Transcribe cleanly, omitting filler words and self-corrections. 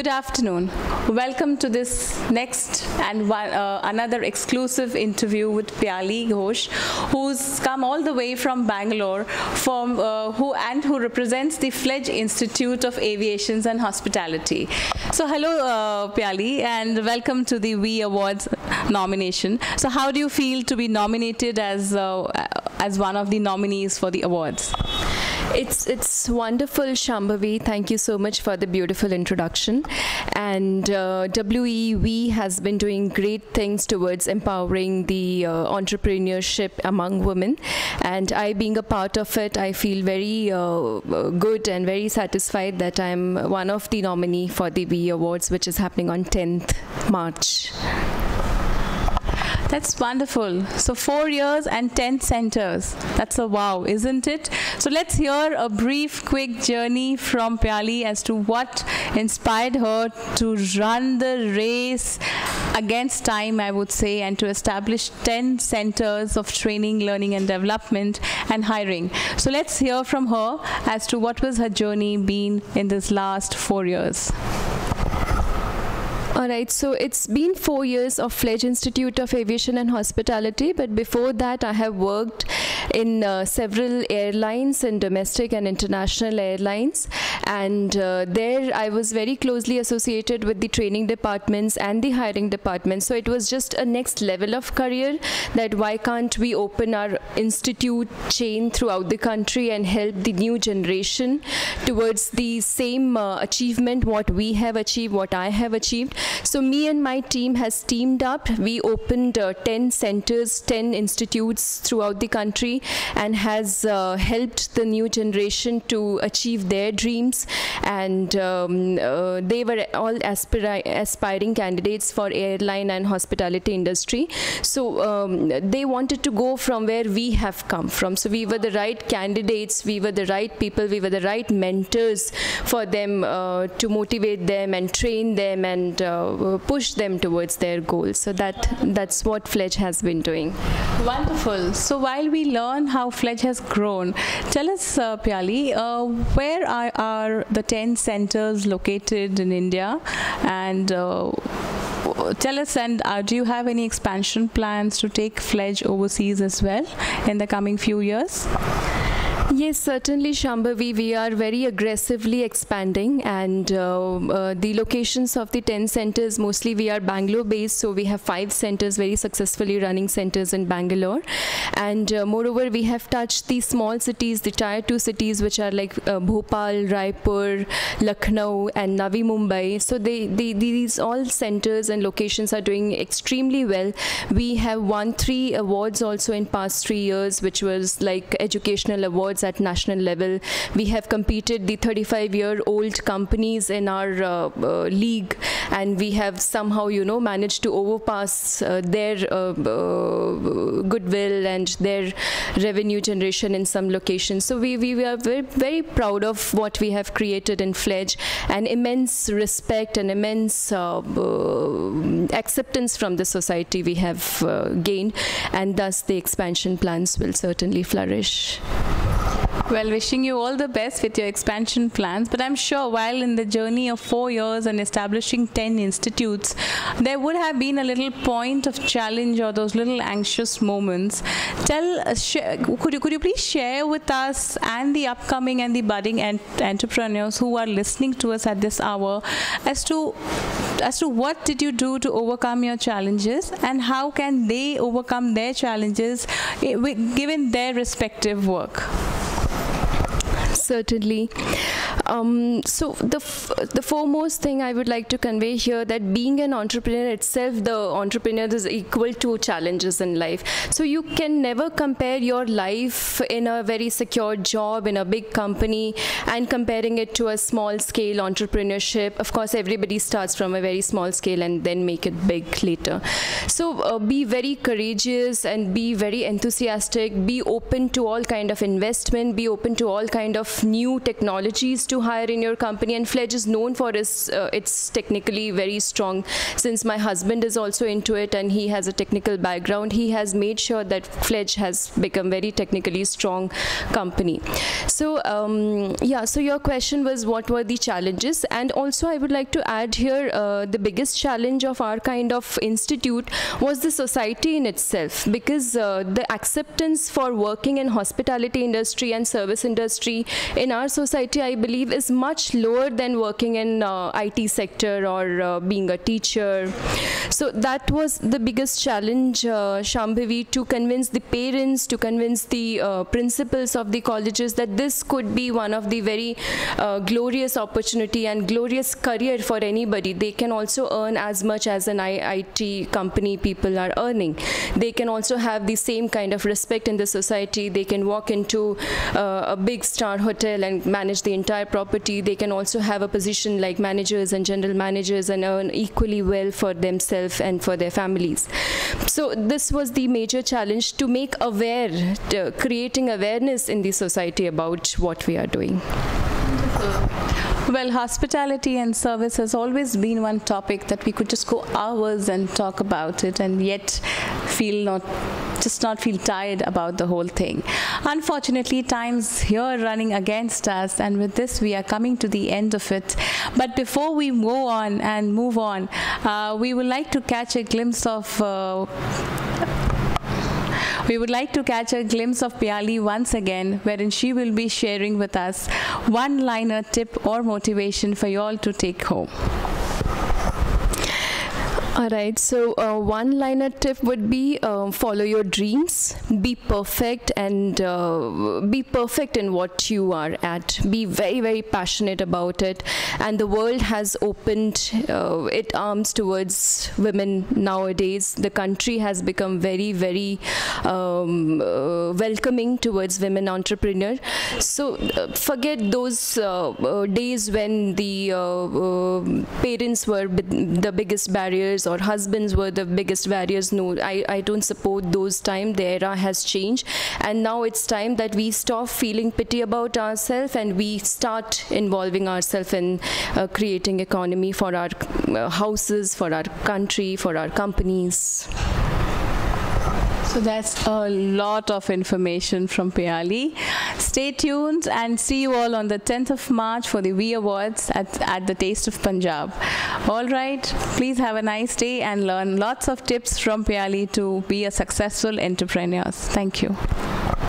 Good afternoon. Welcome to this next and another exclusive interview with Pyali Ghosh, who's come all the way from Bangalore, who represents the Fledge Institute of Aviation and Hospitality. So hello Pyali, and welcome to the WE Awards nomination. So how do you feel to be nominated as one of the nominees for the awards? It's wonderful, Shambhavi. Thank you so much for the beautiful introduction. And WE has been doing great things towards empowering the entrepreneurship among women. And I, being a part of it, I feel very good and very satisfied that I'm one of the nominee for the WE Awards, which is happening on 10th March. That's wonderful. So 4 years and 10 centers. That's a wow, isn't it? So let's hear a brief, quick journey from Pyali as to what inspired her to run the race against time, I would say, and to establish 10 centers of training, learning and development and hiring. So let's hear from her as to what was her journey been in this last 4 years. Alright, so it's been 4 years of Fledge Institute of Aviation and Hospitality, but before that I have worked in several airlines, in domestic and international airlines, and there I was very closely associated with the training departments and the hiring departments. So it was just a next level of career, that why can't we open our institute chain throughout the country and help the new generation towards the same achievement what we have achieved, what I have achieved. So me and my team has teamed up. We opened 10 centers, 10 institutes throughout the country, and has helped the new generation to achieve their dreams. And they were all aspiring candidates for airline and hospitality industry. So they wanted to go from where we have come from. So we were the right candidates, we were the right people, we were the right mentors for them to motivate them and train them and push them towards their goals. So that's what Fledge has been doing. Wonderful. So while we learn how Fledge has grown, tell us, Pyali, where are the 10 centers located in India? And tell us, and do you have any expansion plans to take Fledge overseas as well in the coming few years? Yes, certainly, Shambhavi. We are very aggressively expanding, and the locations of the 10 centers, mostly we are Bangalore based, so we have 5 centers, very successfully running centers in Bangalore. And moreover, we have touched the small cities, the tier 2 cities, which are like Bhopal, Raipur, Lucknow and Navi Mumbai. So these all centers and locations are doing extremely well. We have won 3 awards also in past 3 years, which was like educational awards at national level. We have competed the 35-year-old companies in our league, and we have somehow, managed to overpass their goodwill and their revenue generation in some locations. So we are very, very proud of what we have created in Fledge, and immense respect and immense acceptance from the society we have gained, and thus the expansion plans will certainly flourish. Well, wishing you all the best with your expansion plans, but I'm sure while in the journey of 4 years and establishing 10 institutes, there would have been a little point of challenge or those little anxious moments. Could you please share with us and the upcoming and the budding entrepreneurs who are listening to us at this hour as to what did you do to overcome your challenges, and how can they overcome their challenges given their respective work? Certainly. So the foremost thing I would like to convey here, that being an entrepreneur itself, the entrepreneur is equal to challenges in life. So you can never compare your life in a very secure job in a big company and comparing it to a small scale entrepreneurship. Of course, everybody starts from a very small scale and then make it big later. So be very courageous and be very enthusiastic, be open to all kind of investment, be open to all kind of new technologies to hire in your company. And Fledge is known for it's technically very strong. Since my husband is also into it and he has a technical background, he has made sure that Fledge has become very technically strong company. So yeah, so your question was what were the challenges, and also I would like to add here the biggest challenge of our kind of institute was the society in itself, because the acceptance for working in hospitality industry and service industry in our society, I believe, is much lower than working in IT sector or being a teacher. So that was the biggest challenge, Shambhavi, to convince the parents, to convince the principals of the colleges that this could be one of the very glorious opportunity and glorious career for anybody. They can also earn as much as an IT company people are earning. They can also have the same kind of respect in the society. They can walk into a big star hotel and manage the entire property. They can also have a position like managers and general managers and earn equally well for themselves and for their families. So this was the major challenge, to make aware, creating awareness in the society about what we are doing. Well, hospitality and service has always been one topic that we could just go hours and talk about it, and yet not feel tired about the whole thing. Unfortunately, time's here running against us, and with this we are coming to the end of it. But before we move on, we would like to catch a glimpse of Piyali once again, wherein she will be sharing with us one-liner tip or motivation for you all to take home. Alright, so one-liner tip would be follow your dreams, be perfect, and be perfect in what you are at. Be very, very passionate about it. And the world has opened its arms towards women nowadays. The country has become very, very welcoming towards women entrepreneurs. So forget those days when the parents were the biggest barriers, or husbands were the biggest barriers. No, I don't support those times. The era has changed, and now it's time that we stop feeling pity about ourselves and we start involving ourselves in creating economy for our houses, for our country, for our companies. So that's a lot of information from Piyali. Stay tuned and see you all on the 10th of March for the V Awards at the Taste of Punjab. All right, please have a nice day and learn lots of tips from Piyali to be a successful entrepreneur. Thank you.